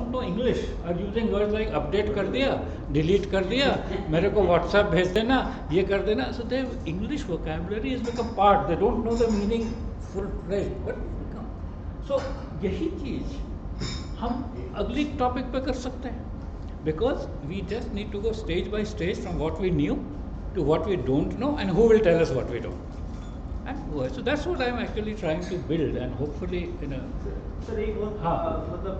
don't know English are using words like update kar diya, delete kar diya, mere ko WhatsApp bhej dena, ye kar dena. So their English vocabulary has become part. They don't know the meaning full-fledged, but it's become. So यही चीज हम अगली topic पे कर सकते हैं. Because we just need to go stage by stage from what we knew to what we don't know and who will tell us what we don't. And so that's what I'm actually trying to build and hopefully in a. Sir एक बहुत मतलब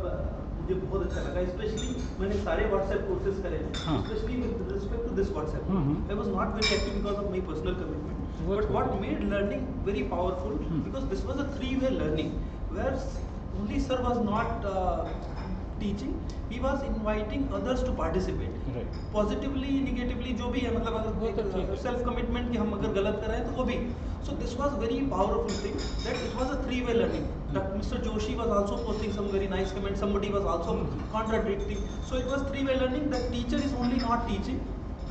मुझे बहुत अच्छा लगा, specially मैंने सारे WhatsApp courses करे हैं, specially with respect to this WhatsApp. I was not very active because of my personal commitment, but what made learning very powerful because this was a three-way learning where only sir was not teaching, he was inviting others to participate. Right. Positively, negatively, जो भी है, मतलब अगर self commitment कि हम अगर गलत कर रहे हैं तो वो भी. So this was very powerful thing that it was a three-way learning. That Mr. Joshi was also posting some very nice comments. Somebody was also contradicting. So it was three-way learning. That teacher is only not teaching,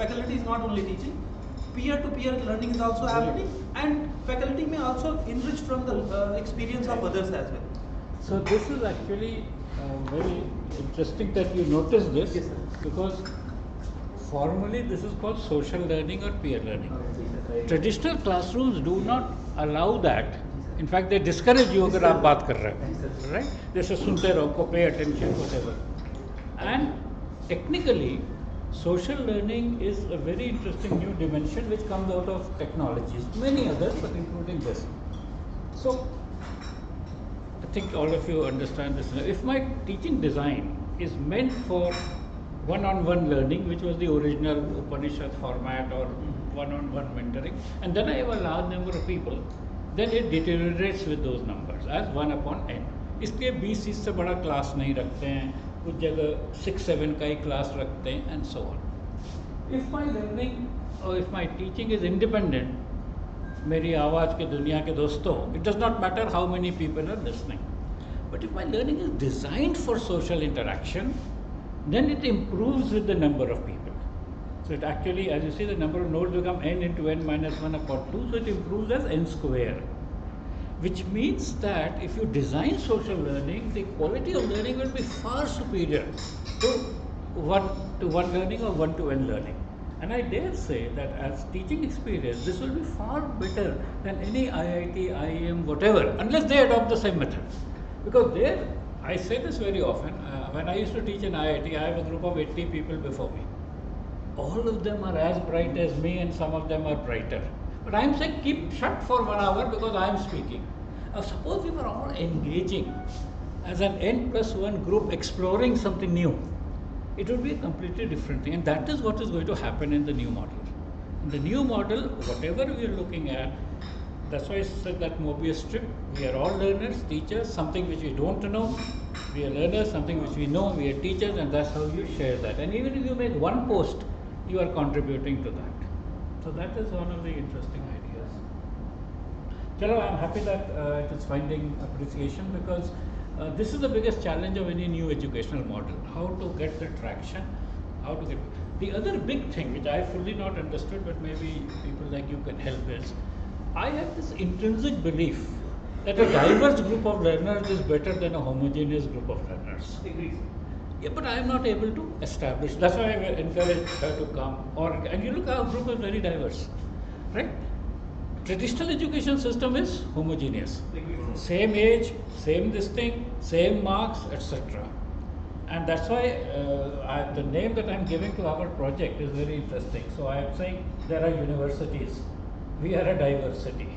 faculty is not only teaching. Peer-to-peer learning is also happening, and faculty may also enrich from the experience of others as well. So this is actually very interesting that you notice this. Yes, because formally this is called social learning or peer learning. Traditional classrooms do not allow that. In fact, they discourage you अगर आप बात कर रहे हो, right? जैसे सुनते रहो, pay attention, whatever. And technically, social learning is a very interesting new dimension which comes out of technologies, many others, but including this. So I think all of you understand this. If my teaching design is meant for one-on-one learning, which was the original Upanishad format or one-on-one mentoring, and then I have a large number of people, then it deteriorates with those numbers as 1/n. इसलिए 20 से बड़ा class नहीं रखते हैं, कुछ जगह 6-7 का ही class रखते हैं, and so on. If my learning or if my teaching is independent, मेरी आवाज़ के दुनिया के दोस्तों, it does not matter how many people are listening. But if my learning is designed for social interaction, then it improves with the number of people. So it actually, as you see, the number of nodes become n into n minus 1 upon 2, so it improves as n square. Which means that if you design social learning, the quality of learning will be far superior to one learning or one-to-n learning. And I dare say that as teaching experience, this will be far better than any IIT, IIM, whatever, unless they adopt the same method. Because there, I say this very often, when I used to teach in IIT, I have a group of 80 people before me. All of them are as bright as me and some of them are brighter. But I am saying keep shut for 1 hour because I am speaking. Now suppose we were all engaging as an n+1 group exploring something new. It would be a completely different thing, and that is what is going to happen in the new model. In the new model, whatever we are looking at, that's why I said that Mobius strip, we are all learners, teachers, something which we don't know, we are learners, something which we know, we are teachers, and that's how you share that. And even if you make one post, you are contributing to that. So that is one of the interesting ideas. Chalo, I'm happy that it is finding appreciation because this is the biggest challenge of any new educational model, how to get the traction, how to get. The other big thing which I fully not understood, but maybe people like you can help is, I have this intrinsic belief that a diverse group of learners is better than a homogeneous group of learners. Agreed. Yeah, but I am not able to establish. That's why I encourage her to come. And you look, our group is very diverse, right? Traditional education system is homogeneous. Same age, same this thing, same marks, etc. And that's why the name that I'm giving to our project is very interesting. So I am saying there are universities. We are a diversity.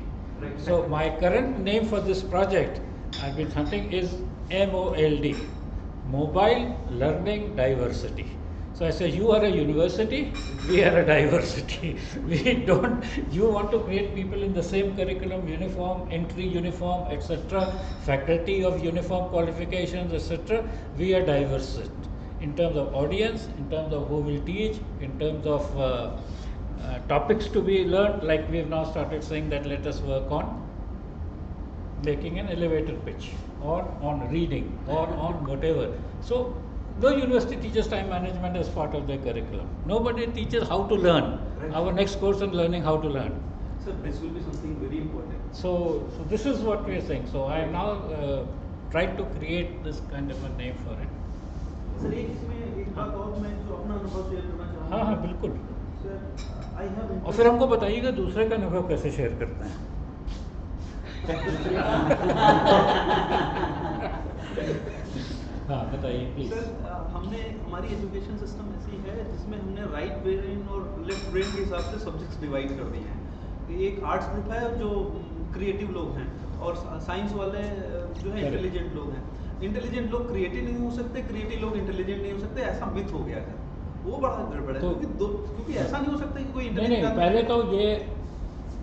So my current name for this project I've been hunting is MOLD, Mobile Learning Diversity. So I say, you are a university, we are a diversity. We don't, you want to create people in the same curriculum, uniform, entry uniform, etc., faculty of uniform qualifications, etc. We are diverse in terms of audience, in terms of who will teach, in terms of topics to be learned, like we have now started saying that let us work on making an elevator pitch, or on reading, or on whatever. So, no university teaches time management as part of their curriculum. Nobody teaches how to learn. Right. Our next course on learning how to learn. So this will be something very important. So this is what we are saying. So I am now trying to create this kind of a name for it. Sir एक बात और मैं जो अपना अनुभव share करना चाहूँगा। हाँ हाँ बिल्कुल सर आई हैव और फिर हमको बताइएगा दूसरे का अनुभव कैसे शेयर करते हैं। हाँ बताइए प्लीज। सर हमने हमारी एजुकेशन सिस्टम ऐसी है जिसमें हमने राइट ब्रेन और लेफ्ट ब्रेन के हिसाब से सब्जेक्ट्स डिवाइड कर दिए हैं। एक आर्ट्स ग्रुप है जो क्रिएटिव लोग हैं और साइंस वाले जो है इंटेलिजेंट लोग हैं। इंटेलिजेंट लोग क्रिएटिव नहीं हो सकते, क्रिएटिव लोग इंटेलिजेंट नहीं हो सकते, ऐसा मिथ हो गया है। वो बड़ा गड़बड़ है क्योंकि ऐसा नहीं हो सकता कि कोई नहीं पहले तो ये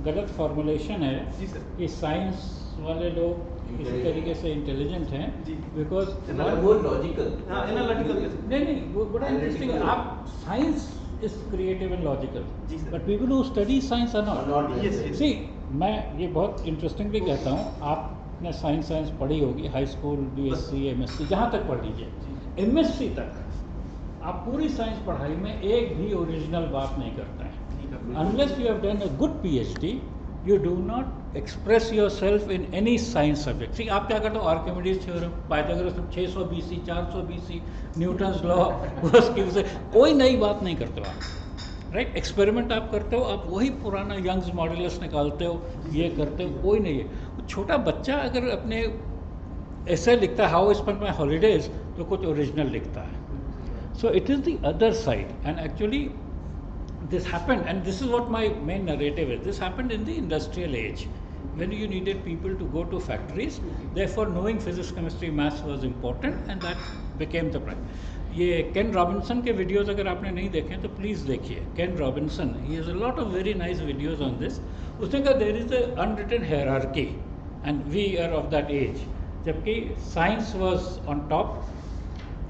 गलत फॉर्मुलेशन है जी सर कि साइंस वाले लोग इस तरीके से इंटेलिजेंट हैं बिकॉज वो लॉजिकल नहीं वो बड़ा इंटरेस्टिंग है। आप science is creative and logical but people who study science are not. See मैं ये बहुत इंटरेस्टिंगली कहता हूँ, आपने साइंस पढ़ी होगी हाई स्कूल बीएससी एमएससी जहाँ तक पढ़ लीजिए, एमएससी तक आप पूरी साइंस पढ़ाई में एक भी ओरिजिनल बात नहीं करते हैं। Unless you have done a good PhD you do not express yourself in any science subject. See, आप क्या करते हो, Archimedes theorem, Pythagoras 600 BC 400 BC, Newton's law, उसकी से कोई नई बात नहीं करते हो आप, राइट? एक्सपेरिमेंट आप करते हो, आप वही पुराना यंग्स मॉड्यूलस निकालते हो, ये करते हो, कोई नहीं है। छोटा बच्चा अगर अपने ऐसे लिखता है हाउ स्पेंड माई हॉलीडेज, तो कुछ ओरिजिनल लिखता है। So it is the other side and actually this happened, and this is what my main narrative is. This happened in the industrial age when you needed people to go to factories. Therefore knowing physics, chemistry, maths was important and that became the prime. ये केन Robinson के videos अगर आपने नहीं देखे तो please देखिए। Ken Robinson, he has a lot of very nice videos on this. उसने कहा there is a unwritten hierarchy and we are of that age, जबकि science was on top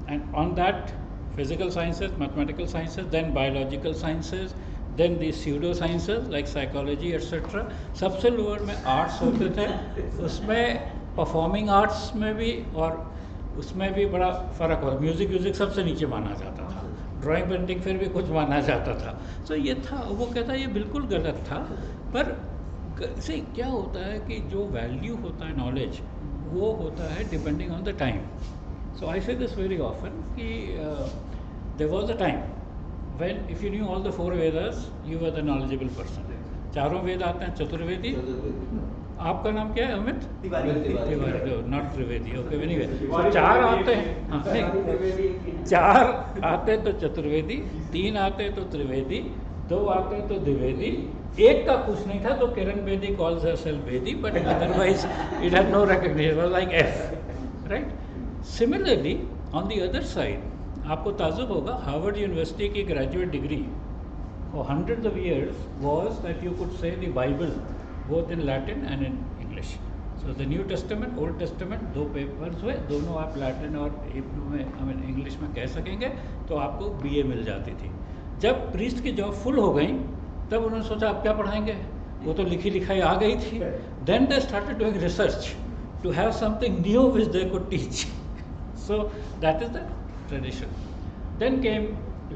and on that physical sciences, mathematical sciences, then biological sciences, then the pseudo sciences like psychology etc. सबसे lower में arts होते थे, उसमें performing arts में भी और उसमें भी बड़ा फ़र्क हो। म्यूज़िक सबसे नीचे माना जाता था, ड्राइंग पेंटिंग फिर भी कुछ माना जाता था। तो ये था, वो कहता है ये बिल्कुल गलत था। पर से क्या होता है कि जो वैल्यू होता है नॉलेज, वो होता है depending on the time. So I say this very often कि there was a time when if you knew all the 4 Vedas, you were the knowledgeable person. चारों वेद आते हैं, चतुर्वेदी। आपका नाम क्या है? Amit Tiwari, not Trivedi. Okay, anyway तो 4 आते हैं, हाँ नहीं 4 आते तो चतुर्वेदी, 3 आते तो त्रिवेदी, 2 आते तो द्विवेदी, 1 का कुछ नहीं था तो Kiran Bedi calls herself Bedi, but otherwise it had no recognition, was like F, right? Similarly on the other side आपको ताजुब होगा, हार्वर्ड यूनिवर्सिटी की graduate degree for hundreds of years was that you could say the Bible both in Latin and in English. So the New Testament, Old Testament, 2 papers हुए, दोनों आप Latin और Hebrew में, I mean English में कह सकेंगे, तो आपको बीए मिल जाती थी। जब प्रीस्ट की जॉब फुल हो गई तब उन्होंने सोचा अब क्या पढ़ाएंगे, वो तो लिखी लिखाई आ गई थी। Then they started doing research to have something new which they could teach. So that is the tradition. Then came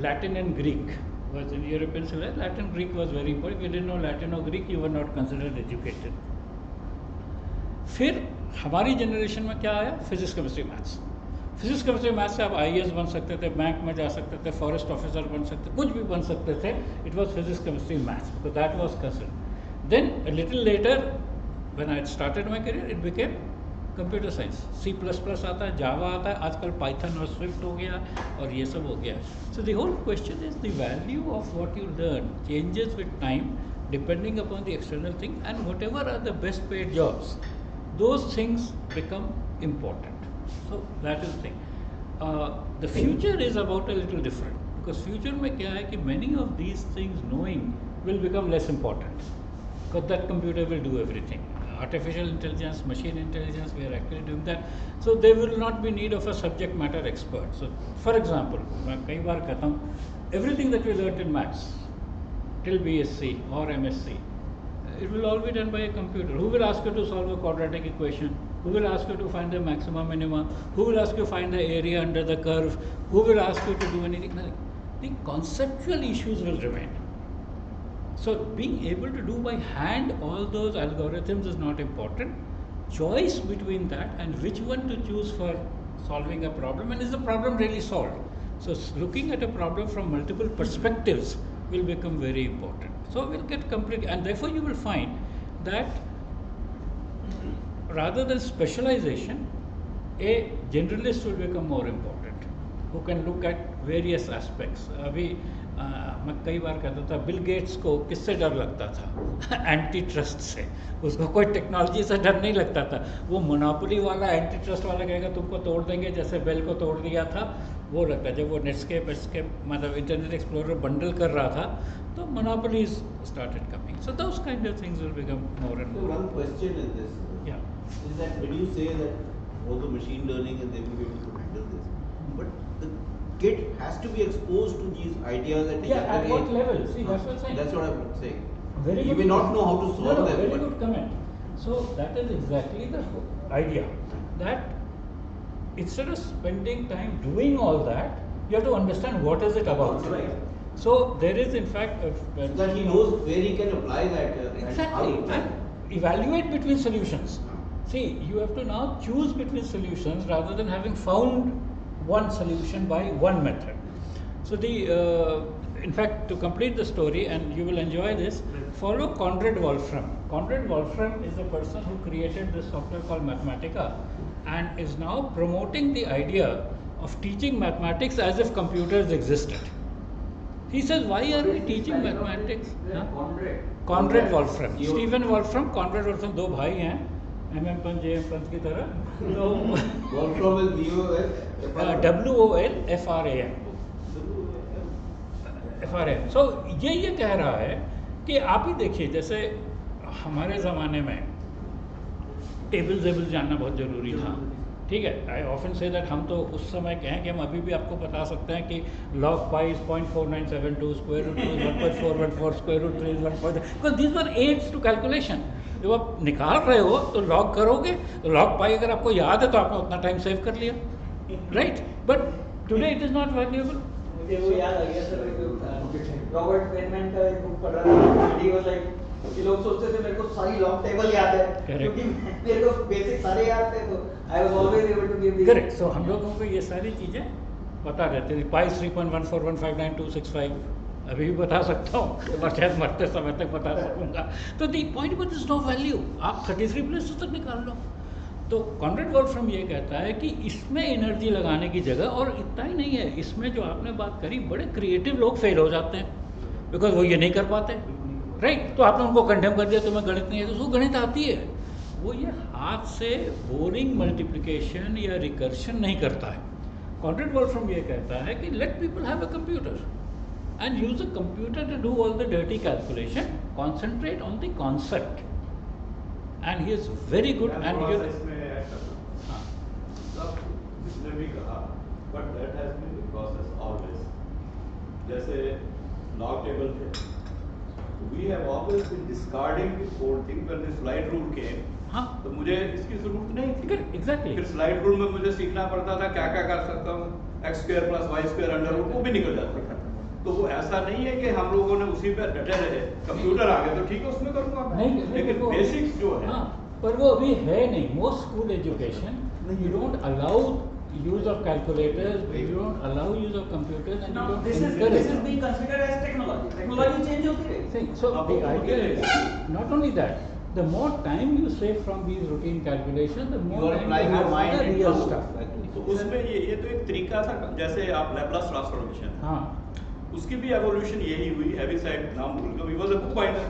Latin and Greek. Was in European civilization, Latin Greek was very important. If you didn't know Latin or Greek, you were not considered educated. फिर हमारी generation में क्या आया? Physics chemistry maths. Physics chemistry maths से आप IAS बन सकते थे, बैंक में जा सकते थे, फॉरेस्ट ऑफिसर बन सकते, कुछ भी बन सकते थे। It was physics chemistry maths, so that was considered. Then a little later when I started my career, it became computer science. C++ आता है, जावा आता है, आजकल पाइथन और स्विफ्ट हो गया और ये सब हो गया। So the whole question is the value of what you learn changes with time depending upon the external thing, and whatever are the best paid jobs, those things become important. So that is thing. The future is about a little different, because future में क्या है कि many of these things knowing will become less important, because that computer will do everything. Artificial intelligence, machine intelligence, we are actually doing that. So there will not be need of a subject matter expert. So for example, मैं कई बार कहता हूँ, everything that we learnt in maths till BSc or MSc, it will all be done by a computer. Who will ask you to solve a quadratic equation? Who will ask you to find the maxima minima? Who will ask you to find the area under the curve? Who will ask you to do anything? The conceptual issues will remain. So being able to do by hand all those algorithms is not important. Choice between that and which one to choose for solving a problem, and is the problem really solved? So looking at a problem from multiple perspectives will become very important. So we'll get complete, and therefore you will find that rather than specialization, a generalist will become more important, who can look at various aspects. अभी मैं कई बार कहता था Bill Gates को किससे डर लगता था एंटी ट्रस्ट से, उसको कोई टेक्नोलॉजी से डर नहीं लगता था, वो मोनोपोली वाला एंटी ट्रस्ट वाला कहेगा तुमको तोड़ देंगे जैसे बेल को तोड़ दिया था, वो लगता है। जब वो नेटस्केप मतलब इंटरनेट एक्सप्लोरर बंडल कर रहा था तो monopolies started coming. So those kind of things will become more and more. So one question in this is that when you say that all the machine learning and they will be able to handle this, but the kid has to be exposed to these ideas at a younger at what age. level? See, that's what I'm saying. That's what I'm saying. Very You good. may not know how to solve them. Very but good comment. So that is exactly the idea, that instead of spending time doing all that, you have to understand what is it about. Right. So there is in fact so that he knows where he can apply that. exactly, and evaluate between solutions. See, you have to now choose between solutions rather than having found one solution by one method. So in fact, to complete the story, and you will enjoy this, follow Conrad Wolfram. Conrad Wolfram is a person who created this software called Mathematica and is now promoting the idea of teaching mathematics as if computers existed. He says, why are we teaching mathematics? Conrad Wolfram. Stephen Wolfram, Conrad Wolfram, दो भाई हैं, MM Pant, JM Pant की तरह. तो Wolfram is WOLFRAM. FRAM. So ये कह रहा है कि आप ही देखिए, जैसे हमारे ज़माने में टेबल जानना बहुत ज़रूरी था, ठीक है. आई ऑफन से दैट हम तो उस समय कहें कि हम अभी भी आपको बता सकते हैं कि log pi is 0.4972, square root 2 is 1.414, square root 3 is 1. Because these were aids to calculation. जब आप निकाल रहे हो तो log करोगे तो log pi अगर आपको याद है तो आपने उतना टाइम सेव कर लिया, right. But today it is not valuable. मुझे वो याद आ गया सर, रॉबर्ट पेनमैन का एक बुक पढ़ रहा था, एंड ही वाज लाइक कि लोग सोचते थे मेरे को सारी लॉग टेबल याद है, क्योंकि मेरे को बेसिक सारे याद थे, तो I was always able to give the correct. So हम लोगों को ये सारी चीज़ें पता रहती थी. पाई 3.141599265 अभी भी बता सकता हूँ, और शायद मरते समय तक बता सकूँगा. तो the point but is no value, आप 33 प्लेसेस तक निकाल लो. तो कॉनरेड वॉल्फ्रम ये कहता है कि इसमें एनर्जी लगाने की जगह, और इतना ही नहीं है, इसमें जो आपने बात करी, बड़े क्रिएटिव लोग फेल हो जाते हैं बिकॉज वो ये नहीं कर पाते, राइट. तो आपने उनको कंडेम कर दिया, तुम्हें गणित नहीं है, तो उसको गणित आती है, वो ये हाथ से बोरिंग मल्टीप्लिकेशन या रिकर्शन नहीं करता है. कॉनरेड वॉल्फ्रम ये कहता है कि let people have a computer and use a computer to do all the dirty calculation, concentrate on the concept, and he is very good. And you इसने भी कहा, but that has been the process always. जैसे log table थे, we have always been discarding the old thing. When the slide rule came, हाँ, तो मुझे इसकी जरूरत नहीं थी. एग्जैक्टली. फिर स्लाइड रूल में मुझे सीखना पड़ता था क्या क्या कर सकता हूँ, x² + y² अंडर रूट, वो भी निकल जाता था. तो वो ऐसा नहीं है कि हम लोगों ने उसी पे डटे रहे, कंप्यूटर आ गया तो ठीक है उसमें करूँगा, लेकिन बेसिक्स जो है, हाँ, पर वो अभी है नहीं. Most school education, you don't allow use of calculators, you don't allow use of computers, and No, you don't this encourage is being considered as technology. Technology change होती है. See, so the idea is not only that, the more time you save from these routine calculations, the more You are time applying you your have mind for the into real stuff. तो उसमें ये तो एक तरीका था. जैसे आप Laplace transformation, हाँ, उसकी भी एवोल्यूशन यही हुई. हैवी साइड नाम भूल गया, he was a book binder.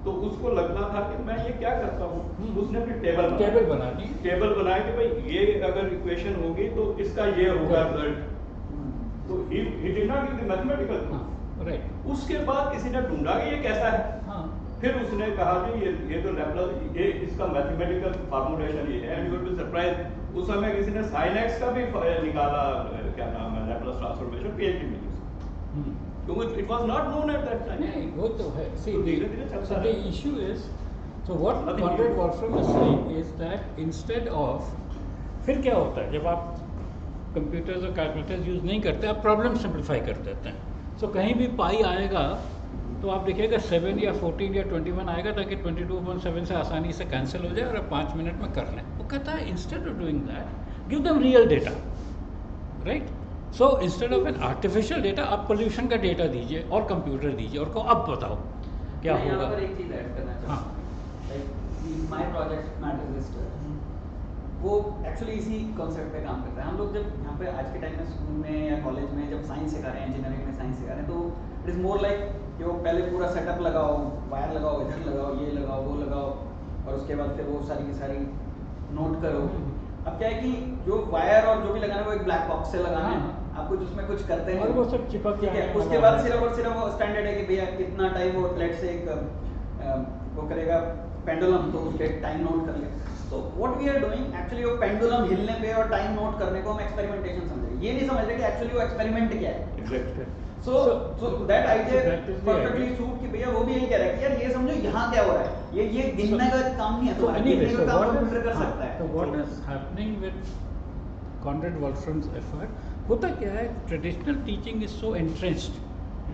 तो उसको लगना था कि मैं ये क्या करता हूँ, उसने फिर टेबल बना दी. टेबल बनाया कि भाई ये अगर इक्वेशन होगी तो इसका ये होगा रिजल्ट. तो he did not give the mathematical proof. Right. उसके बाद किसी ने ढूंढा कि ये कैसा है, हाँ, फिर उसने कहा कि ये तो लैपलास, ये इसका मैथमेटिकल फॉर्मुलेशन ये है. And you will be surprise, उस समय किसी ने sin x का भी निकाला, क्या नाम है, लैपलास ट्रांसफॉर्मेशन, PhD में, क्योंकि it was not known at that time. नहीं, वो तो है. See, तो धीरे-धीरे चलता so the है. issue is, so what Nothing Conrad new. Wolfram is saying is that instead of, फिर क्या होता है जब आप कंप्यूटर्स और कैलकुलेटर्स यूज़ नहीं करते, आप प्रॉब्लम सिंप्लीफाई कर देते हैं. सो कहीं भी पाई आएगा तो आप देखिएगा 7 या 14 या 21 आएगा, ताकि 22.7 से आसानी से कैंसिल हो जाए और आप 5 मिनट में कर लें. वो कहता है instead of doing that, give them real data, right. So instead of an artificial data आप पोल्यूशन का डेटा दीजिए और कंप्यूटर दीजिए और कहो अब बताओ क्या मैं यहाँ होगा। पर एक चीज़ ऐड करना चाहता हूँ, like my project matter register, वो एक्चुअली इसी कॉन्सेप्ट पे काम करता है। हम लोग जब यहाँ पे आज के टाइम में स्कूल में या कॉलेज में जब साइंस सिखा रहे हैं, इंजीनियरिंग में साइंस सिखा रहे हैं, तो इट इज़ मोर लाइक कि वो पहले पूरा सेटअप लगाओ, वायर लगाओ, इधर लगाओ, ये लगाओ, वो लगाओ, और उसके बाद फिर वो सारी की सारी नोट करो। अब क्या है कि जो वायर और जो भी लगाना है वो एक ब्लैक बॉक्स से लगाना है, आप कुछ उसमें कुछ करते हैं और वो सब चिपक ठीक है। जाएगा। उसके बाद सिर्फ और सिर्फ वो स्टैंडर्ड है कि भैया कितना टाइम वो लेट से एक वो करेगा पेंडुलम, तो उसके टाइम नोट कर ले। तो what we are doing actually, वो पेंडुलम हिलने पे और टाइम नोट करने को हम एक्सपेरिमेंटेशन समझ रहे हैं, ये नहीं समझ रहे कि एक्चुअली वो एक्सपेरिमेंट क्या है। Exactly. So that idea that is the perfectly idea. Suit कि भैया वो भी यही कह रहा है कि यार ये समझो यहाँ क्या हो रहा है, ये गिनने का काम नहीं है, So तो anyway, गिनने so का काम what कंप्यूटर कर is, सकता है। so what is happening with Conrad Wolfram's effort? होता क्या है, traditional teaching is so entrenched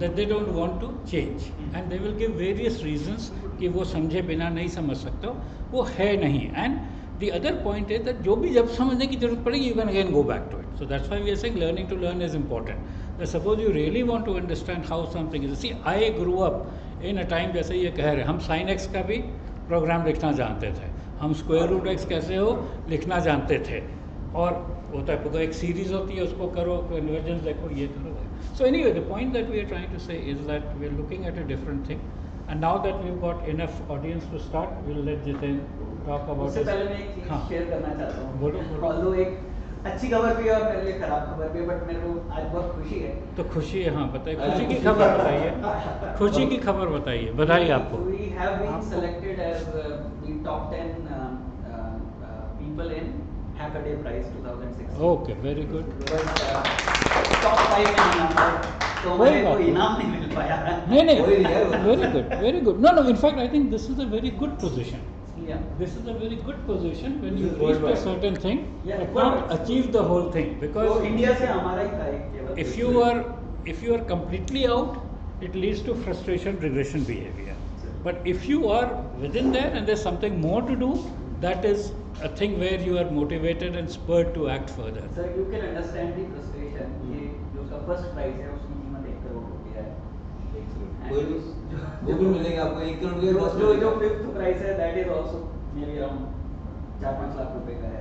that they don't want to change and they will give various reasons कि वो समझे बिना नहीं समझ सकते हो, वो है नहीं। And the other point is that जो भी जब समझने की जरूरत पड़ेगी you can again go back to it. So that's why we are saying learning to learn is important. That suppose you really want to understand how something is. See, I grew up in a time, जैसे ये कह रहे हैं, हम sin x का भी programme लिखना जानते थे, हम स्क्वायर रूट x कैसे हो लिखना जानते थे, और होता है एक सीरीज होती है उसको करो, कन्वर्जेंस देखो, ये करो। So anyway, the point that we are trying to say is that we are looking at a different thing, and now that we've got enough audience to start, we'll let Jiten talk about उससे his- पहले मैं एक चीज हाँ, share करना चाहता हूँ। बोलो, बोलो। Although एक अच्छी खबर भी है और मेरे लिए खराब खबर भी है, बट मेरे को आज बहुत खुशी है। तो खुशी है, हाँ बताइए, खुशी की खबर बताइए, खुशी की खबर बताइए, बधाई आपको। We have been आपको- selected as the top 10 people in Hackaday Prize 2016. Okay, very good. Top 5 में आना था, तो कोई मेरे बात को नहीं। इनाम नहीं मिल पाया। नहीं नहीं, कोई नहीं है। Very good, very good. No no, in fact I think this is a very good position. Yeah. This is a very good position when This you is reach a worldwide. certain thing Yeah, but worldwide. not achieve the whole thing, तो because India से हमारा ही था एक केवल। if you are completely out, it leads to frustration, regression behavior. But if you are within there and there's something more to do, that is a thing where you are motivated and spurred to act further. Sir, you can understand the frustration कि जो उसका first prize है उसकी कीमत 1 करोड़ रुपया है। कोई नहीं, वो भी मिलेगा आपको 1 करोड़ के 10 जो फिफ्थ प्राइस है that is also maybe around 4-5 lakh रुपए का है।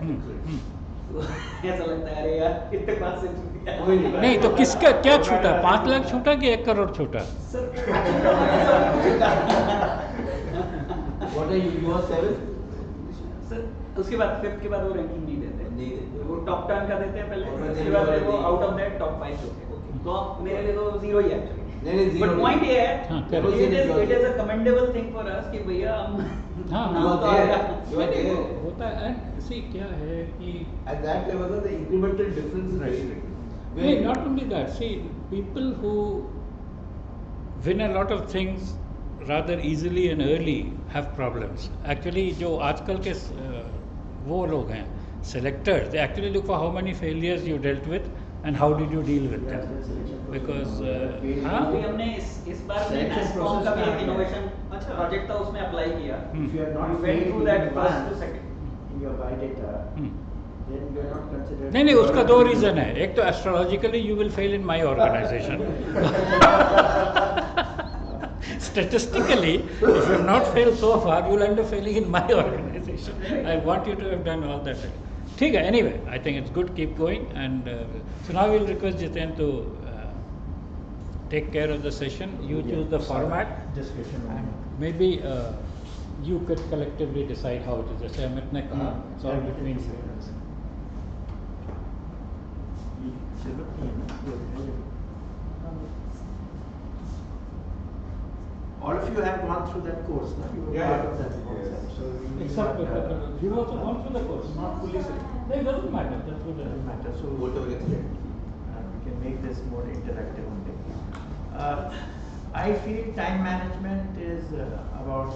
तो ऐसा लगता है अरे यार इतने पास से छूट गया। कोई नहीं। नहीं तो किसका क्या छूटा, 5 लाख छूटा कि 1 करोड़ छूटा? Sir What are you? You are 7? Sir उसके बाद फिफ्थ के बाद वो रैंकिंग नहीं देते, नहीं देते। वो टॉप 10 का देते हैं पहले, और उसके फिर बाद वो वो देते हैं। आउट ऑफ दैट टॉप 5 होते हैं। तो आप मेरे लिए तो जीरो ही है एक्चुअली। नहीं, zero बट नहीं। पॉइंट ये हाँ, है correct. It is a commendable thing for us कि भैया हम हाँ, नाम you are तो there. आएगा। You are नहीं, there. वो होता है। And see क्या है कि At that level, the incremental difference is very big. नहीं, not only that, see people who win a lot of things rather easily and early have problems. Actually जो आजकल के वो लोग हैं selectors, they actually look for how many failures you dealt with and how did you deal with them, because हाँ, अभी हमने इस बार में Selection NASCOM process का भी का एक है। इनोवेशन अच्छा। प्रोजेक्ट था, उसमें अप्लाई किया। If you are not We went failed through in that your first plan, to second। in your biodata, then you are not considered. नहीं नहीं, उसका 2 रीज़न है। एक तो astrologically you will fail in my organisation, statistically if you have not failed so far you will end up failing in my organization. I want you to have done all that. ठीक है, anyway I think it's good, keep going, and so now we'll request Jiten to take care of the session. You choose the format Discussion. and maybe you could collectively decide how it is. जैसे अमित ने कहा, it's all between you. All of you have gone through that course, no? You were Yeah, part yeah. of that concept, so you Except have, you also gone through the course. not fully, sir. No, it doesn't matter. That's what Doesn't matter, so Whatever gets read. we can make this more interactive only. I feel time management is about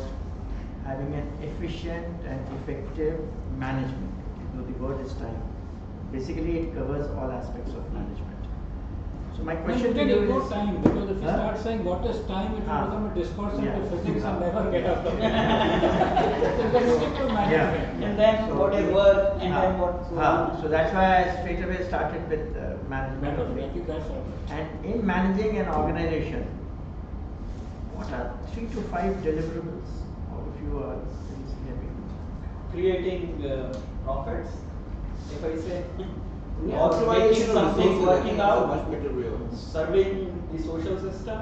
having an efficient and effective management. Though the word is time, basically it covers all aspects of management. So my No, question you to can you ignore is, time, because if you Huh? start saying what is time, it will Ah. become a discourse into Yeah. physics and Ah. never get out of it. So then stick to management. And then So- what is work and then Ah. what so Ah, on. so that's why I straight away started with management of it. That's all. And in managing an organization, what are 3 to 5 deliverables? All of you are very senior. Creating profits, if I say, or Optimization making of something resources, I think working that's a out, much better way of. serving the social system,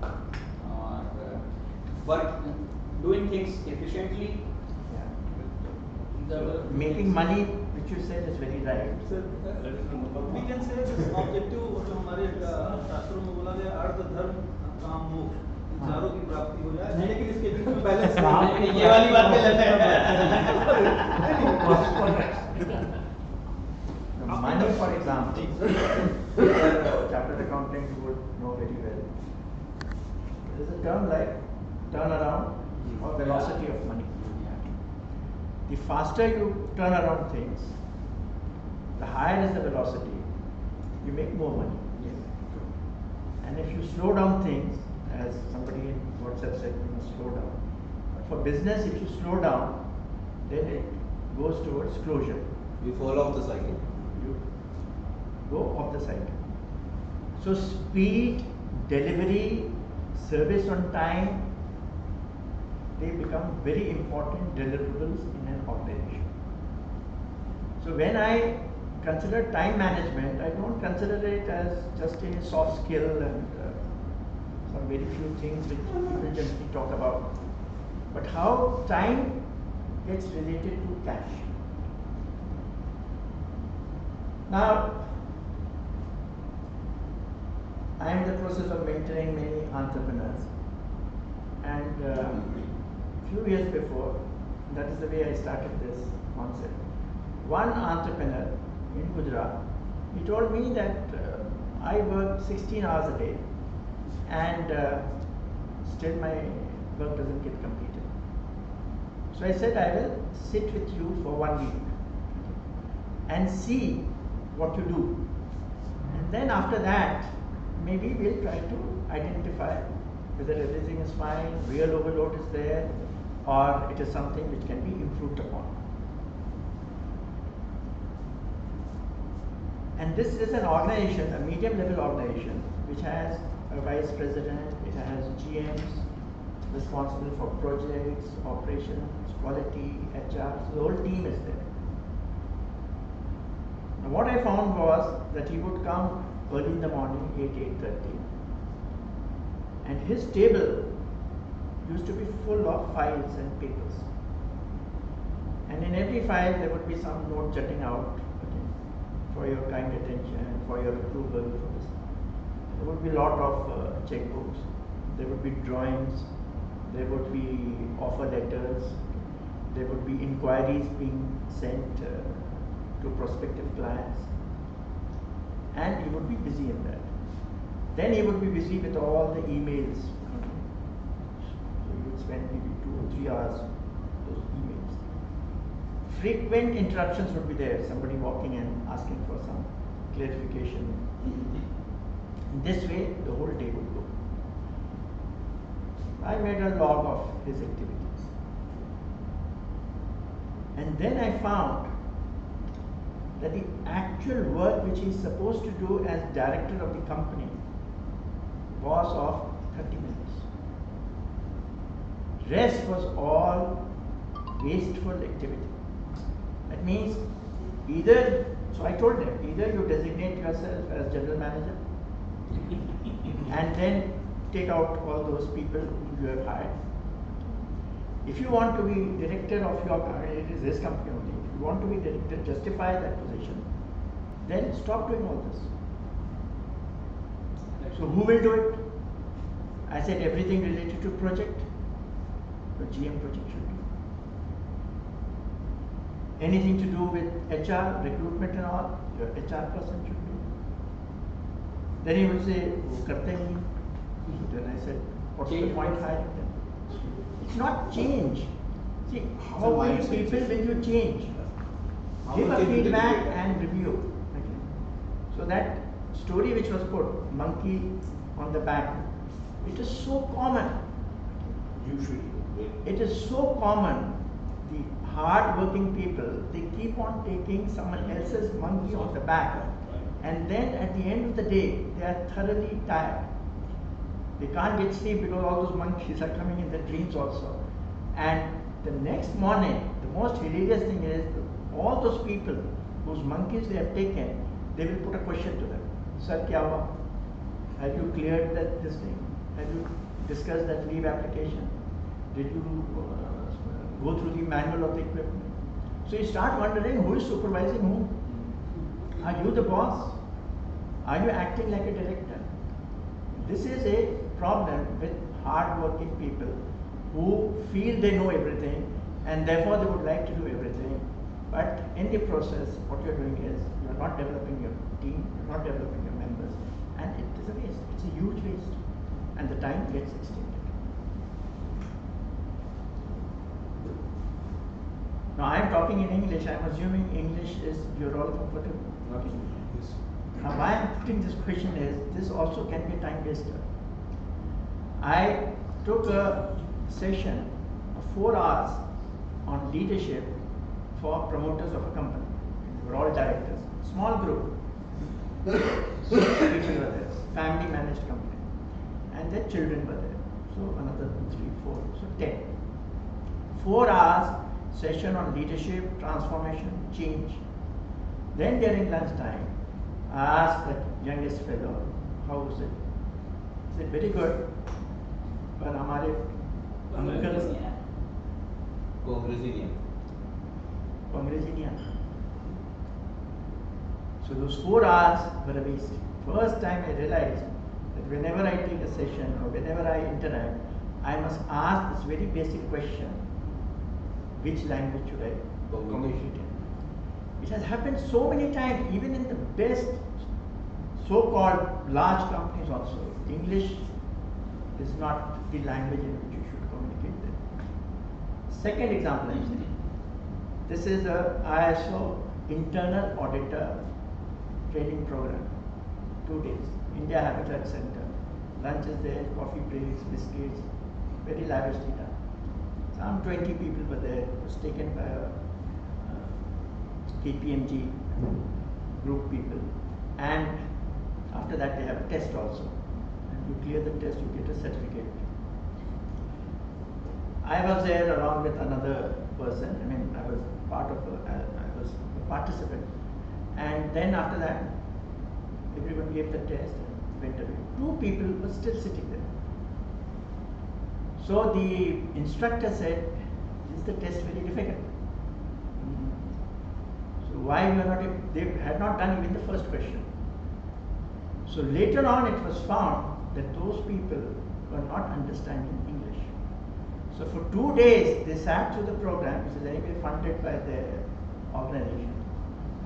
or work, doing things efficiently. Making money, which you said, is very right. Sir, we can say this objective जो हमारे शास्त्रों में बोला गया अर्थ धर्म काम मोक्ष चारों की प्राप्ति हो जाए लेकिन इसके बीच में बैलेंस नहीं, ये वाली बात गलत है। Money, for example, chartered accountant would know very well. There is a term like turnaround or velocity of money. The faster you turn around things, the higher is the velocity, you make more money. And if you slow down things, as somebody in WhatsApp said, you must slow down. But for business, if you slow down, then it goes towards closure. We fall off the cycle. You go off the cycle. So speed, delivery, service on time, they become very important deliverables in an organization. So when I consider time management, I don't consider it as just a soft skill and some very few things which people generally talk about, but how time gets related to cash. Now, I am in the process of mentoring many entrepreneurs, and few years before, that is the way I started this concept. One entrepreneur in Gujarat, he told me that I work 16 hours a day and still my work doesn't get completed. So I said, I will sit with you for 1 week and see what you do. And then after that, maybe we'll try to identify whether everything is fine, real overload is there, or it is something which can be improved upon. And this is an organization, a medium level organization, which has a vice president, it has GMs responsible for projects, operations, quality, HR, so the whole team is there. Now what I found was that he would come early in the morning, 8:30, and his table used to be full of files and papers. And in every file there would be some note jutting out, okay, for your kind attention, for your approval. For this. There would be a lot of checkbooks, there would be drawings, there would be offer letters, there would be inquiries being sent to prospective clients, and he would be busy in that. Then he would be busy with all the emails. So he would spend maybe 2 or 3 hours those emails. Frequent interruptions would be there, somebody walking and asking for some clarification. In this way, the whole day would go. I made a log of his activities. And then I found that the actual work which he is supposed to do as director of the company was of 30 minutes. Rest was all wasteful activity. That means either, so I told him, either you designate yourself as general manager and then take out all those people who you have hired. If you want to be director of your company, it is this company only, if you want to be director, justify that position, then stop doing all this. So who will do it? I said everything related to project, the GM project should do. Anything to do with HR, recruitment and all, your HR person should do. Then he would say, "Wo karte nahi." So then I said, what's the point hiring them? It's not change. See, how many people will you change? Give a feedback and review. Okay. So that story which was put, monkey on the back, it is so common. Usually. It is so common. The hard working people, they keep on taking someone else's monkey on the back And then at the end of the day, they are thoroughly tired. They can't get sleep because all those monkeys are coming in their dreams also. And the next morning, the most hilarious thing is all those people whose monkeys they have taken, they will put a question to them. Sir, kya hua? Have you cleared this thing? Have you discussed that leave application? Did you go through the manual of the equipment? So you start wondering who is supervising whom? Are you the boss? Are you acting like a director? This is a problem with hard-working people who feel they know everything and therefore they would like to do everything. But in the process, what you're doing is you're not developing your team, you're not developing your members, and it is a waste. It's a huge waste, and the time gets extended. Now I'm talking in English. I'm assuming English is you're all comfortable. Okay. Yes. Now why I'm putting this question is this also can be a time waster. I took a session of 4 hours on leadership for promoters of a company. They were all directors. Small group. 6 people were there. Family managed company. And their children were there. So another 3, 4. So 10. 4 hours session on leadership, transformation, change. Then during lunchtime, I asked the youngest fellow, how was it? He said, very good. But हमारे uncles अंग्रेजी नहीं आता. So those 4 hours were a waste. First time I realized that whenever I take a session or whenever I interact, I must ask this very basic question: which language should I communicate in? It has happened so many times, even in the best so-called large companies also. English is not the language in which you should communicate with. Second example I'm saying. This is a ISO internal auditor training program. 2 days. India Habitat Center. Lunch is there, coffee breaks, biscuits, very lavishly done. Some 20 people were there. It was taken by a KPMG group people. And after that they have a test also. And you clear the test, you get a certificate. I was there along with another person. I mean, I was part of I was a participant. And then after that, everyone gave the test and went away. 2 people were still sitting there. So the instructor said, is the test very difficult? So why you are not, they had not done even the first question. So later on it was found that those people were not understanding English. So for 2 days they sat through the program, which is anyway funded by the organization,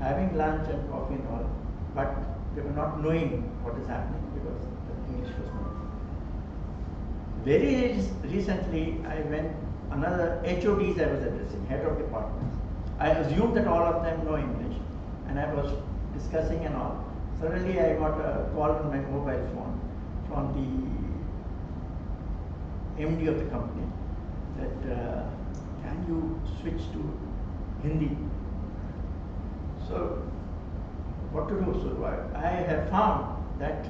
having lunch and coffee and all, but they were not knowing what is happening because the English was not. Very recently I went, another HODs I was addressing, head of departments. I assumed that all of them know English and I was discussing and all. Suddenly I got a call on my mobile phone from the MD of the company that can you switch to Hindi? So what to do? So I have found that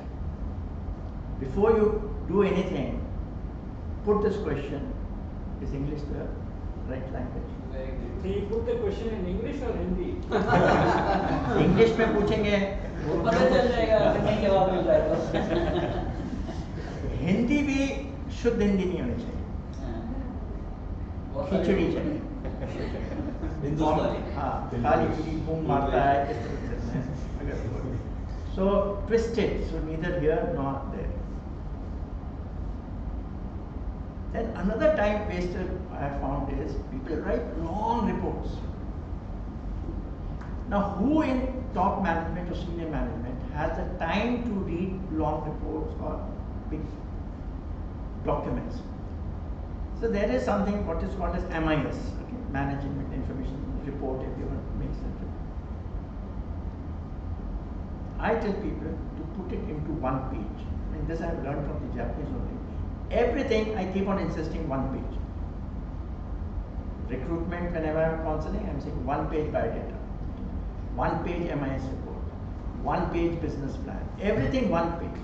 before you do anything, put this question: is English the right language? So you put the question in English or Hindi? English में पूछेंगे पता चल जाएगा नहीं जवाब मिल रहा है तो. हिंदी भी शुद्ध हिंदी नहीं होनी चाहिए, खिचड़ी चाहिए. हाँ, खाली खिचड़ी बूम मारता है इस तरह से अगर so twisted, so neither here nor there. Then another time waster I found is people write long reports. Now who in top management or senior management has the time to read long reports or big documents? So there is something what is called as MIS, okay? Management Information Report, everyone makes that report. I tell people to put it into 1 page. And this I have learned from the Japanese only. Everything I keep on insisting 1 page. Recruitment, whenever I am counseling, I am saying 1 page biodata, 1 page MIS report, one-page business plan. Everything one page.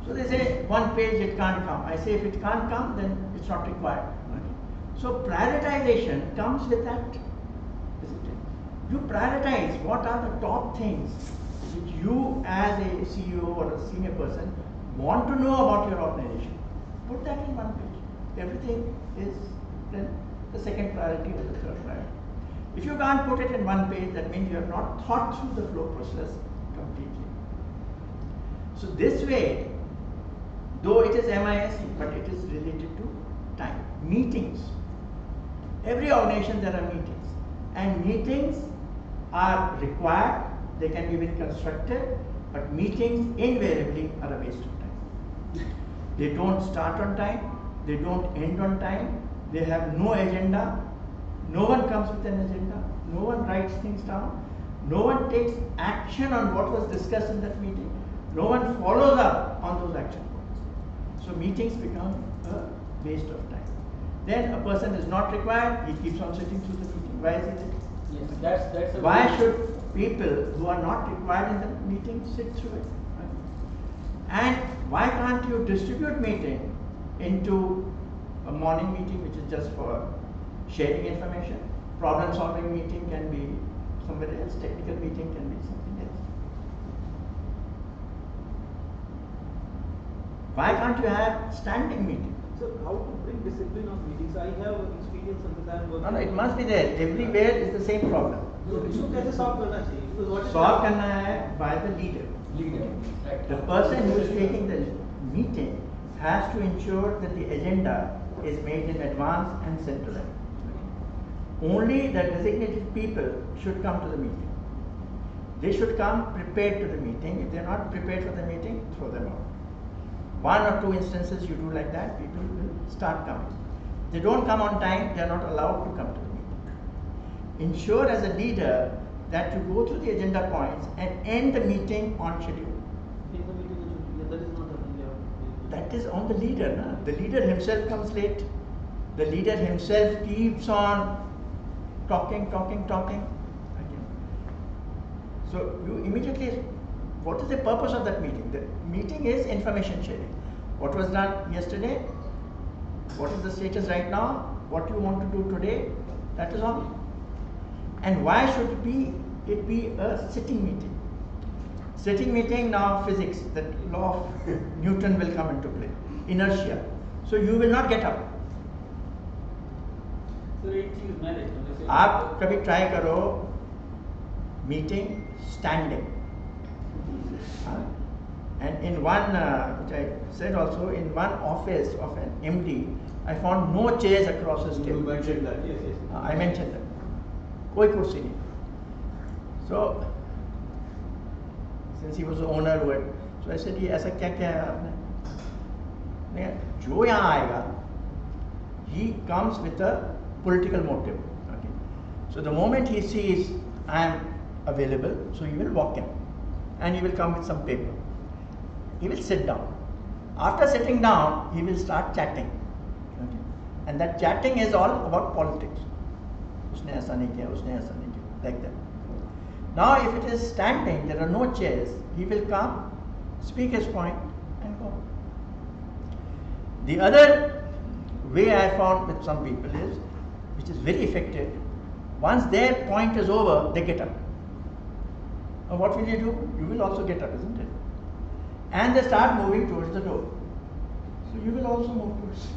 So they say 1 page it can't come. I say if it can't come, then it's not required. Okay. So prioritization comes with that, isn't it? You prioritize what are the top things which you as a CEO or a senior person want to know about your organization. Put that in 1 page. Everything is then the second priority or the third priority. If you can't put it in 1 page, that means you have not thought through the flow process completely. So this way, though it is MIS, but it is related to time. Meetings. Every organization there are meetings. And meetings are required, they can be very constructive, but meetings invariably are a waste of time. They don't start on time, they don't end on time, they have no agenda, no one comes with an agenda, no one writes things down, no one takes action on what was discussed in that meeting, no one follows up on those action points. So meetings become a waste of time. Then a person is not required, he keeps on sitting through the meeting. Why is he there? Yes, that's a Why should people who are not required in the meeting sit through it? And why can't you distribute meeting into a morning meeting which is just for sharing information? Problem solving meeting can be somewhere else, technical meeting can be something else. Why can't you have standing meeting? So how to bring discipline on meetings? I have experience in that work. No, it must be there. Everywhere is the same problem. इसको कैसे solve करना चाहिए? Because what is Solve करना है by the leader. Right. The person who is taking the meeting has to ensure that the agenda is made in advance and centralized. Only the designated people should come to the meeting. They should come prepared to the meeting. If they are not prepared for the meeting, throw them out. 1 or 2 instances you do like that, people will start coming. If they don't come on time, they are not allowed to come to the meeting. Ensure as a leader that you go through the agenda points and end the meeting on schedule. in the meeting? That is not happening. That is on the leader. Na? The leader himself comes late. The leader himself keeps on talking. Again. So you immediately, what is the purpose of that meeting? The meeting is information sharing. What was done yesterday? What is the status right now? What you want to do today? That is all. And why should it be a sitting meeting? Sitting meeting, now physics, that law of Newton will come into play. Inertia. So you will not get up. So एक चीज मैं देखता हूँ जैसे आप कभी try करो meeting standing. And in one, which I said also, in one office of an MD, I found no chairs across his table. You mentioned that, yes. I mentioned that. कोई कुर्सी नहीं. So, since he was the owner, so I said, ये ऐसा क्या क्या है आपने? नहीं, जो यहाँ आएगा, he comes with a political motive. Okay? So the moment he sees I am available, so he will walk in, and he will come with some paper. He will sit down. After sitting down, he will start chatting. Okay? And that chatting is all about politics. उसने ऐसा नहीं किया, उसने ऐसा नहीं किया, like that. Now if it is standing, there are no chairs, he will come, speak his point and go. The other way I found with some people is, which is very effective, once their point is over, they get up. Now what will you do? You will also get up, isn't it? And they start moving towards the door. So you will also move towards it.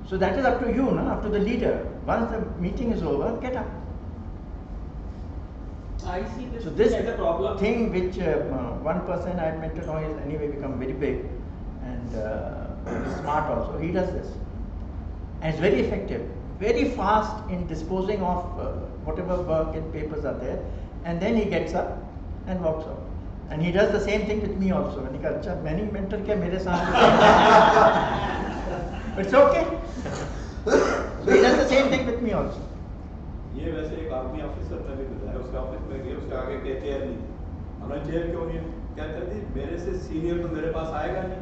So that is up to you, no? Up to the leader. Once the meeting is over, get up. I see this So this as a problem. thing which one person I had met to know is anyway become very big and smart also. He does this. And it's very effective. Very fast in disposing of whatever work and papers are there. And then he gets up and walks out. And he does the same thing with me also. When he goes, अच्छा मैंने mentor किया मेरे साथ. But it's okay. So he does the same thing with me also. ये वैसे एक army officer ने भी बताया, उसके ऑफिस में गए, उसके आगे के चेयर नहीं थी. हमने चेयर क्यों नहीं? कहते थे मेरे से सीनियर तो मेरे पास आएगा नहीं.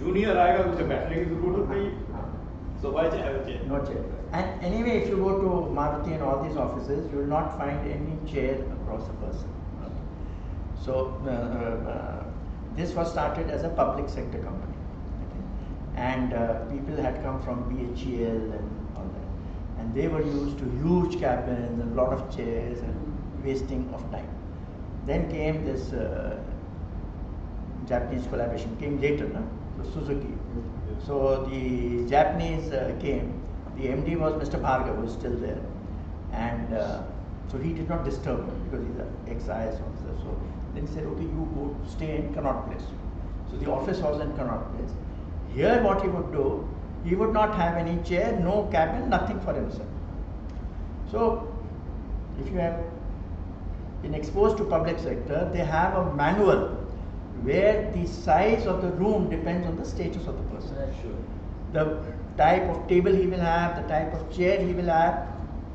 जूनियर आएगा तो उसे बैठने की जरूरत नहीं. So why have a chair? No chair. And anyway, if you go to Maruti and all these offices, you will not find any chair across a person. Okay. So this was started as a public sector company, okay. And people had come from BHEL and all that, and they were used to huge cabins and a lot of chairs and wasting of time. Then came this Japanese collaboration, came later, no? So Suzuki. So the Japanese came. The MD was Mr. Bhargav, who is still there, and so he did not disturb him because he's an ex-IS officer. So then he said, okay, you go stay in Connaught Place. So the office was in Connaught Place. Here what he would do, he would not have any chair, no cabin, nothing for himself. So if you have been exposed to public sector, they have a manual where the size of the room depends on the status of the person. Sure. The type of table he will have, the type of chair he will have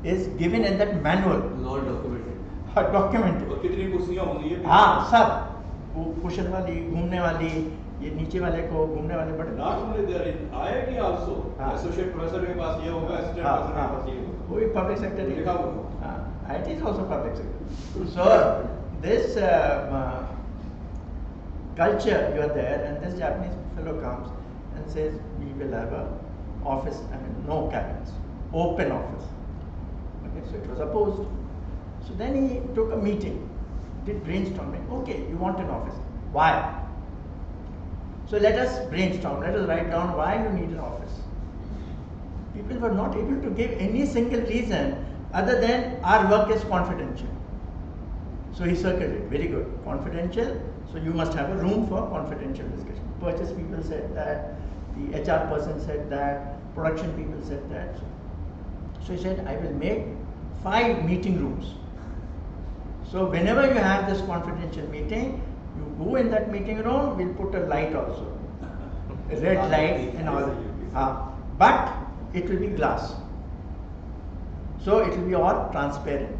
is given in that manual. Not documented. Documented. और कितनी कुर्सियां होंगी ये? हाँ सब, वो cushion वाली, घूमने वाली, ये नीचे वाले को घूमने वाले बड़े. Not only there in IIT also. हाँ. Associate professor के पास ये होगा, assistant हाँ, professor के हाँ. पास ये होगा. वो भी public sector लिखा हुआ. IT is also public sector. So this culture, you are there, and this Japanese fellow comes and says, we will have a office, I mean, no cabins, open office. Okay, so it was opposed. So then he took a meeting, did brainstorming. Okay, you want an office. Why? So let us brainstorm, let us write down why you need an office. People were not able to give any single reason other than our work is confidential. So he circled it, very good, confidential, so you must have a room for confidential discussion. Purchase people said that, the HR person said that, production people said that. So he said, I will make 5 meeting rooms. So whenever you have this confidential meeting, you go in that meeting room, we'll put a light also, a red light and all. But it will be glass. So it will be all transparent.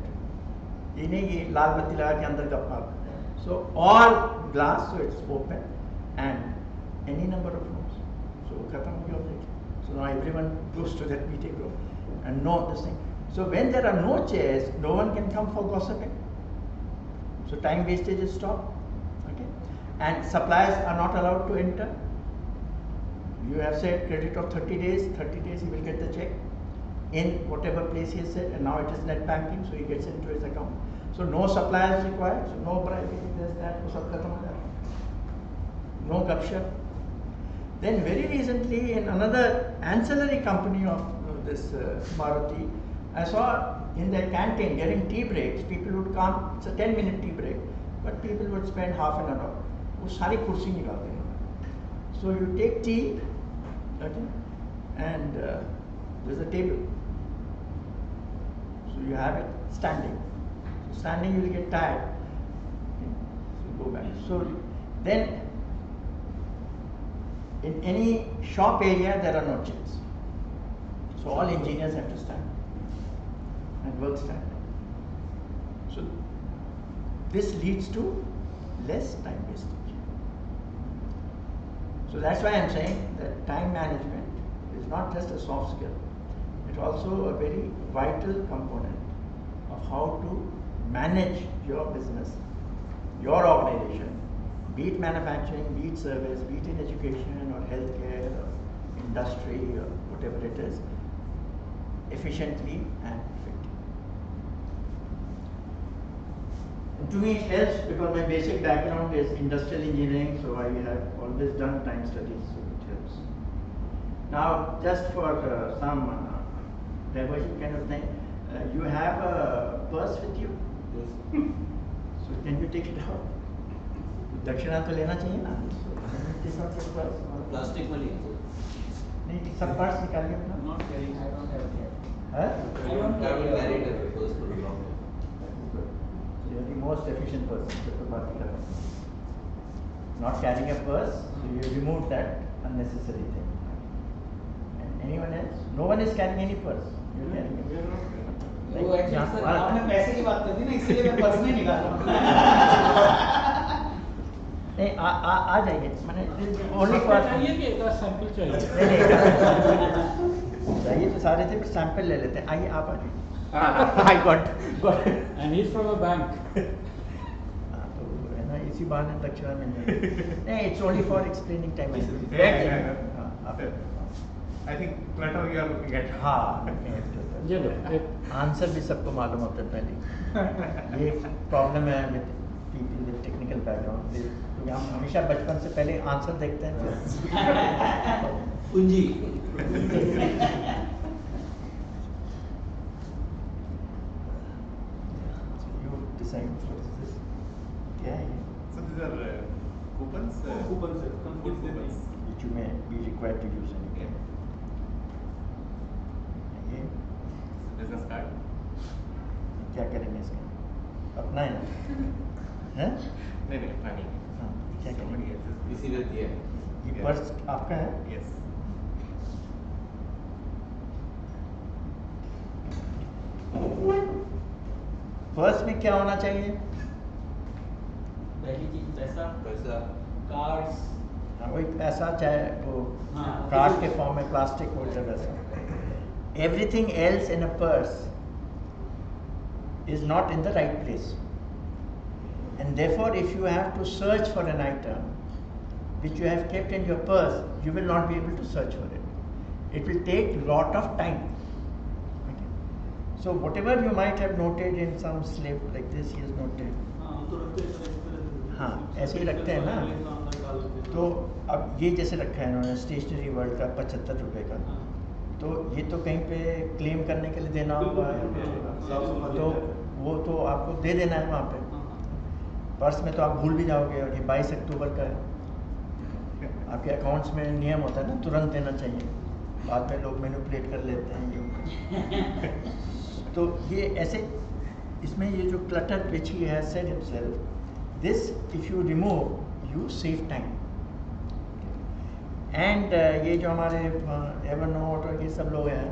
So all glass, so it's open, and any number of rooms. So now everyone goes to that meeting room and know this thing. So when there are no chairs, no one can come for gossiping. So time wastage is stopped. Okay? And suppliers are not allowed to enter. You have said credit of 30 days, 30 days he will get the check in whatever place he has said, and now it is net banking, so he gets into his account. So no suppliers required, so no bribing, this, that, no gupshup. Then very recently in another ancillary company of this Maruti, I saw in their canteen during tea breaks, people would come, it's a 10-minute tea break, but people would spend half an hour. वो सारी कुर्सी निकालते हैं. So you take tea, okay, and there's a table. So you have it standing. So standing you will get tired. Okay. So go back. So then in any shop area there are no chairs. So all engineers have to stand and work standing. So this leads to less time wastage. So that's why I'm saying that time management is not just a soft skill. It's also a very vital component of how to manage your business, your organization, be it manufacturing, be it service, be it in education or healthcare or industry or whatever it is, efficiently and effectively. And to me it helps because my basic background is industrial engineering, so I have always done time studies, so it helps. Now just for some diversion kind of thing, you have a purse with you? Yes. So can you take it out? दक्षिणा तो लेना चाहिए ना. Plastic money. नहीं सब purse निकालिए अपना. Not carrying. I don't have it. Huh? I don't carry it as a personal problem. So you are the most efficient person. Not carrying a purse, so you remove that unnecessary thing. And anyone else? No one is carrying any purse. You are carrying a purse. वो actually sir आपने पैसे की बात कर दी ना, इसलिए मैं purse नहीं निकाल रहा हूँ. नहीं आ जाएंगे. मैंने ओनली फॉर चाहिए कि एक सैंपल चाहिए. नहीं चाहिए तो सारे थे, पर सैंपल ले लेते हैं. आइए आप आ जाइए. I got it. And he's from a bank. तो है ना, इसी बहाने दक्षिणा मिल जाएगी. नहीं, it's only for explaining time. I think clutter you are looking at. हाँ, चलो एक आंसर भी सबको मालूम होता है पहले. ये प्रॉब्लम है with people with technical background. तो हम हमेशा बचपन से पहले आंसर देखते हैं. पूंजी. You decide what is this? क्या है ये? So these are coupons. Coupons, sir. Food coupons. Which you may be required to use Okay. anything. ये Business card. क्या करेंगे इसका? अपना है ना? हैं? नहीं नहीं अपना नहीं. हाँ, क्या Somebody करेंगे? else's. इसीलिए दिया है. ये Yeah. पर्स आपका है? Yes. पर्स में क्या होना चाहिए? पहली चीज पैसा, पैसा. कार्ड्स. हाँ, वही पैसा, चाहे वो हाँ. कार्ड के फॉर्म में प्लास्टिक हो या वैसा. Everything else in a purse is not in the right place, and therefore if you have to search for an item which you have kept in your purse, you will not be able to search for it. It will take lot of time. Okay. So whatever you might have noted in some slip like this, he has noted. हाँ, तो रखते हैं sir, इस तरह से. हाँ, ऐसे ही रखते हैं ना. डाल देते हैं. तो अब ये जैसे रखा है इन्होंने स्टेशनरी वर्ल्ड का 75 रुपये का. हाँ. तो ये तो कहीं पे क्लेम करने के लिए देना होगा, तो वो तो आपको दे देना है वहाँ पे. पर्स में तो आप भूल भी जाओगे, और ये 22 अक्टूबर का है. आपके अकाउंट्स में नियम होता है ना, तुरंत देना चाहिए. बाद में लोग मैनिपुलेट कर लेते हैं ये. तो ये ऐसे, इसमें ये जो clutter which he has said himself, this if you remove you save time. And ये जो हमारे एवरनोट और ये सब लोग हैं,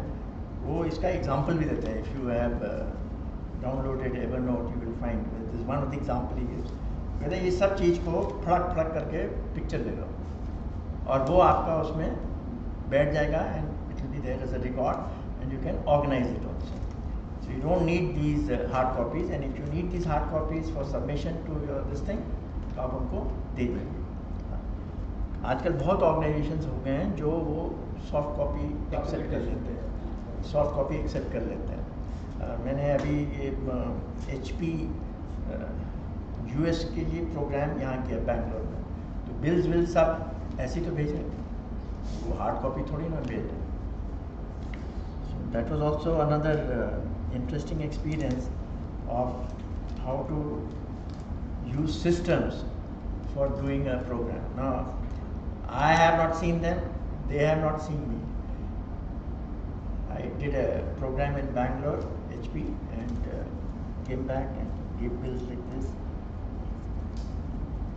वो इसका एग्जांपल भी देते हैं. If you have downloaded Evernote you will find this one of the example he is, कहते हैं ये सब चीज़ को फड़क फड़क करके पिक्चर ले लो, और वो आपका उसमें बैठ जाएगा, and it will be there as a record, and you can organise it also. So you don't need these hard copies, and if you need these hard copies for submission to your this thing, तो आप उनको दे दीजिए. आजकल बहुत organisations हो गए हैं जो वो सॉफ्ट कॉपी एक्सेप्ट कर लेते हैं, सॉफ्ट कॉपी एक्सेप्ट कर लेते हैं. मैंने अभी ये HP US के लिए प्रोग्राम यहाँ किया बैंगलोर में, तो बिल्स विल सब ऐसे तो भेज रहे थे, वो हार्ड कॉपी थोड़ी ना भेज रहे. So that was also another interesting experience of how to use systems for doing a program. Now, I have not seen them, they have not seen me. I did a program in Bangalore, HP, and came back and gave bills like this.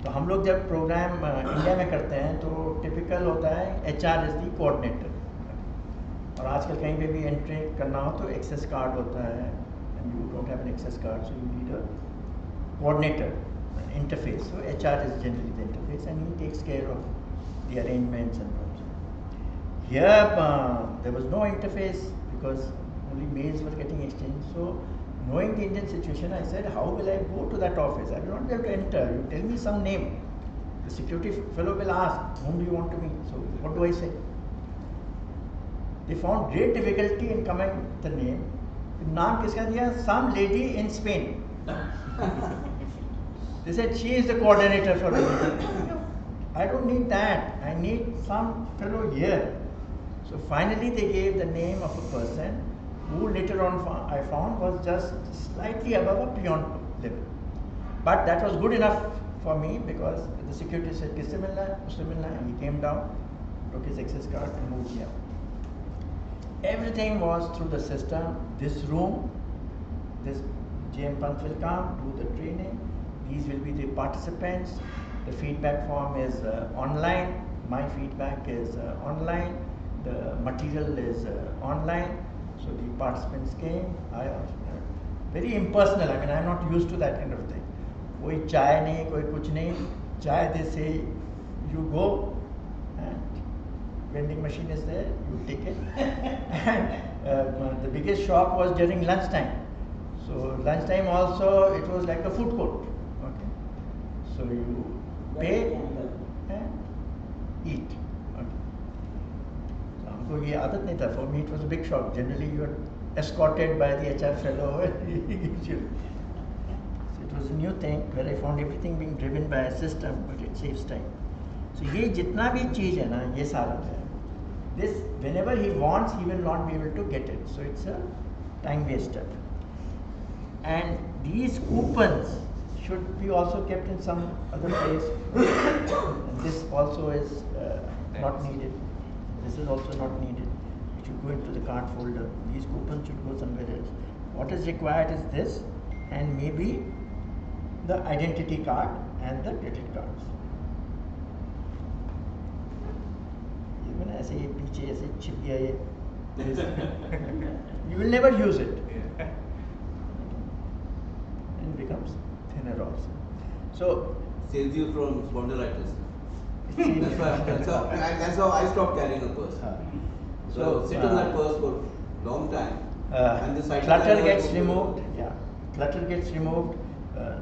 तो हम लोग जब programme India में करते हैं तो typical होता है HR इज दी कोऑर्डिनेटर, और आजकल कहीं पे भी एंट्री करना हो तो एक्सेस कार्ड होता है, and you don't have an access card, so you need a coordinator interface. So HR is generally the interface, and he takes care of the arrangements and all. Here there was no interface because only mails were getting exchanged. So knowing the Indian situation, I said, how will I go to that office? I will not be able to enter. You tell me some name. The security fellow will ask, whom do you want to meet? So what do I say? They found great difficulty in coming with the name. नाम किसका दिया? Some lady in Spain. They said she is the coordinator for the meeting. I don't need that. I need some fellow here. So finally they gave the name of a person who later on I found was just slightly above a peon level. But that was good enough for me because the security said, "Kisse milna hai? Usse milna hai?" He came down, took his access card and moved here. Everything was through the system. This room, this Pant will come, do the training. These will be the participants. The feedback form is online. My feedback is online. The material is online. So the participants came. Very impersonal. I mean, I'm not used to that kind of thing. कोई चाय नहीं, कोई कुछ नहीं. चाय they say you go, and vending machine is there, you take it. And the biggest shock was during lunchtime. So lunchtime also it was like a food court. Okay. So you pay and eat. Okay. So हमको ये आदत नहीं था. For me it was a big shock. Generally you are escorted by the HR fellow and he gives you. So it was a new thing where I found everything being driven by a system, but it saves time. So ये जितना भी चीज़ है ना ये सारा है. This whenever he wants he will not be able to get it. So it's a time waster. And these coupons should be also kept in some other place. And this also is not needed. This is also not needed. It should go into the card folder. These coupons should go somewhere else. What is required is this, and maybe the identity card and the credit cards. Even ऐसे ये पीछे ऐसे छिप गया ये. You will never use it. And becomes thinner also. So saves you from spondylitis. That's how I stopped carrying a purse. So sit on that purse for a long time. And the clutter gets removed. Yeah, clutter gets removed.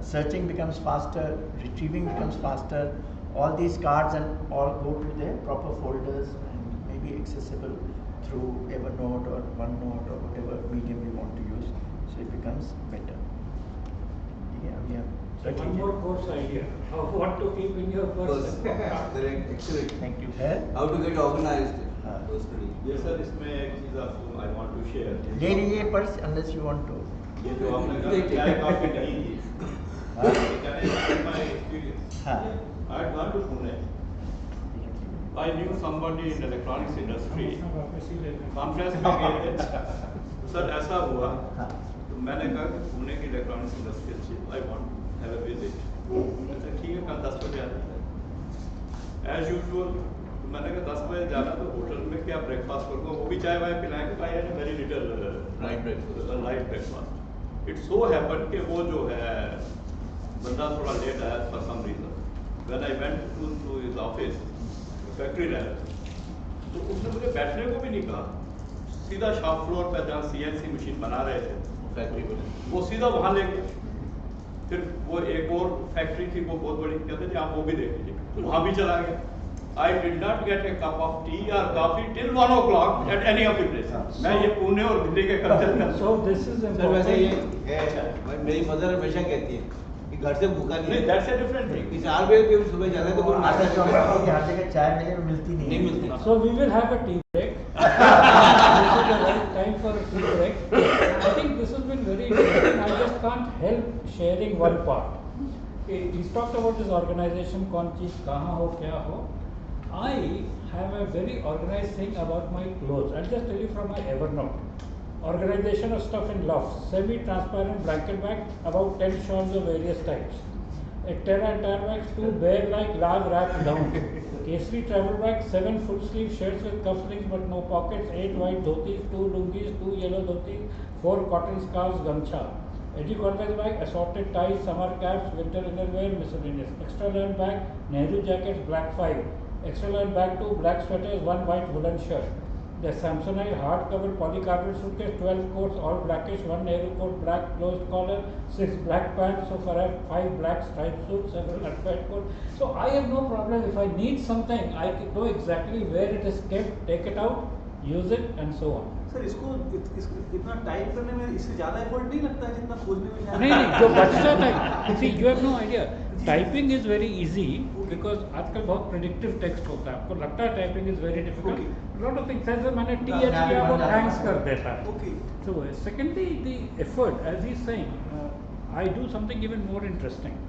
Searching becomes faster. Retrieving becomes faster. All these cards and all go to their proper folders and may be accessible through Evernote or OneNote or whatever medium you want to use. So it becomes better. Yeah. One more course idea. What to keep in your purse? Correct. Excellent. Thank you. How to get organized personally. Yes sir, इसमें एक चीज़ आपको I want to share. ले लीजिए purse unless you want to. ये जो हमने कहा क्या है काफी नहीं थी. Can I share my experience? I had gone to Pune. I knew somebody in the electronics industry. Conference में गए थे. सर ऐसा हुआ. तो मैंने कहा कि पुणे की इलेक्ट्रॉनिक्स इंडस्ट्री अच्छी. I want to have a visit. अच्छा ठीक है कल 10 बजे आ जाते हैं. As usual. तो मैंने कहा 10 बजे जाना तो होटल में क्या ब्रेकफास्ट करूँगा वो भी चाय वाय पिलाएंगे. I had a very little light breakfast. It so happened कि वो जो है बंदा थोड़ा लेट आया for some reason. When I went to his office, factory lab, तो उसने मुझे बैठने को भी नहीं कहा. सीधा शॉप फ्लोर पर जहाँ CNC मशीन बना रहे थे फैक्ट्री में, वो सीधा वहाँ ले गया. फिर वो एक और फैक्ट्री थी वो बहुत बड़ी, कहते थे आप वो भी देख लीजिए. वहाँ भी चला गया. I did not get a cup of tea or coffee till 1 o'clock at any of the places. मैं ये पुणे और दिल्ली के कल्चर में. So this is सर वैसे important. ये मेरी मदर हमेशा कहती है कि घर से भूखा नहीं. That's a different thing. कि 4 बजे के सुबह जाना है तो कोई नाश्ता हर जगह चाय मिले मिलती नहीं. नहीं मिलती. So we will have a tea break. This is the right time for a tea break. I think this has been very interesting. I just can't help sharing one part. He's talked about this organization, कौन चीज कहाँ हो क्या हो. I have a very organized thing about my clothes. I'll just tell you from my Evernote. Organization of stuff in lofts. Semi-transparent blanket bag, about 10 shawls of various types. A 10 entire bags, 2 bear-like large wrapped down. Kesari travel bag, 7 full sleeve shirts with cufflinks but no pockets, 8 white dhotis, 2 lungis, 2 yellow dhotis, 4 cotton scarves, gamcha. Eddie Converse bag, assorted ties, summer caps, winter innerwear, miscellaneous. Extra land bag, Nehru jackets, black 5. Extra land bag 2, black sweaters, 1 white woolen shirt. The Samsonite hard-covered polycarbonate suitcase, 12 coats, all blackish, 1 Nehru coat, black closed collar, 6 black pants, so far I have 5 black striped suits, several unfed coats. So I have no problem. If I need something, I can know exactly where it is kept, take it out, use it, and so on. Sir इसको इतना type करने में इससे ज़्यादा effort नहीं लगता है जितना खोजने में. नहीं जो बचता है. See, you have no idea. Typing is very easy because आजकल बहुत predictive text होता है. आपको लगता है typing is very difficult. Lot of things. जैसे मैंने TH किया वो thanks कर देता है. So secondly, the effort, as he's saying, I do something even more interesting.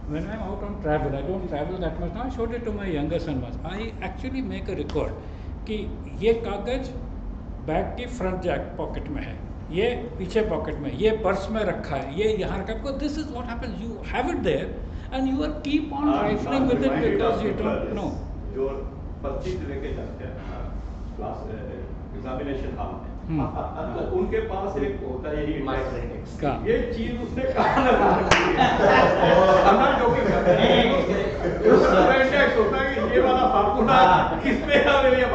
When I'm out on travel, I don't travel that much now. I showed it to my younger son once. I actually make a record कि ये कागज bag की front Jack pocket में है, ये पीछे pocket में, ये पर्स में रखा है, ये यहाँ रखा. This is what happens. You have it there and you are keep on rifling with it because you don't know. जो पर्ची लेके जाते हैं क्लास एग्जामिनेशन हॉल में, तो उनके पास एक होता है यही ये चीज उसने कहाँ लगा रखी है. I'm not joking. उसका इंडेक्स होता है कि ये वाला फार्मूला किस पे है, ये